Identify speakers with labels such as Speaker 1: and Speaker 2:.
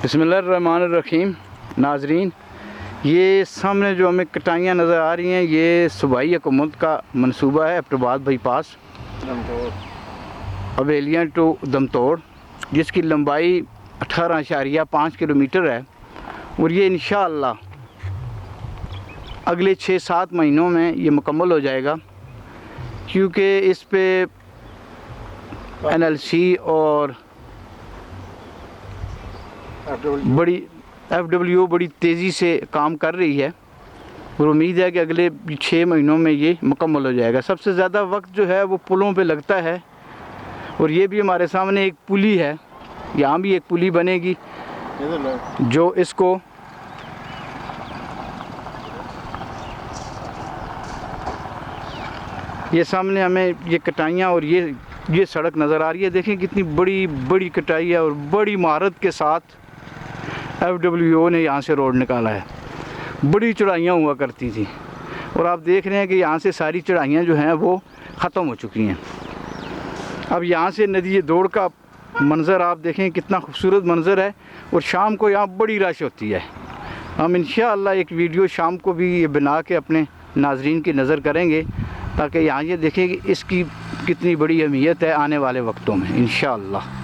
Speaker 1: बिस्मिल्लाहिर्रहमानिर्रहीम। नाजरीन, ये सामने जो हमें कटाइयाँ नज़र आ रही हैं, ये सूबाई हुकूमत का मंसूबा है एबटाबाद बाईपास अवेलियाँ टू दमतोड़, जिसकी लंबाई 18.5 किलोमीटर है। और ये इंशाअल्लाह अगले 6-7 महीनों में ये मुकम्मल हो जाएगा, क्योंकि इस पे NLC और FWO बड़ी तेज़ी से काम कर रही है और उम्मीद है कि अगले 6 महीनों में ये मुकम्मल हो जाएगा। सबसे ज़्यादा वक्त जो है वो पुलों पे लगता है, और ये भी हमारे सामने एक पुली है, यहाँ भी एक पुली बनेगी जो इसको ये सामने हमें ये कटाइयाँ और ये सड़क नज़र आ रही है। देखें कितनी बड़ी बड़ी कटाई है और बड़ी महारत के साथ FWO ने यहाँ से रोड निकाला है। बड़ी चढ़ाइयाँ हुआ करती थी और आप देख रहे हैं कि यहाँ से सारी चढ़ाइयाँ जो हैं वो ख़त्म हो चुकी हैं। अब यहाँ से नदी दौड़ का मंज़र आप देखें, कितना खूबसूरत मंज़र है। और शाम को यहाँ बड़ी रश होती है। हम इंशाअल्लाह एक वीडियो शाम को भी ये बना के अपने नाजरीन की नज़र करेंगे, ताकि यहाँ ये देखें कि इसकी कितनी बड़ी अहमियत है आने वाले वक्तों में इंशाअल्लाह।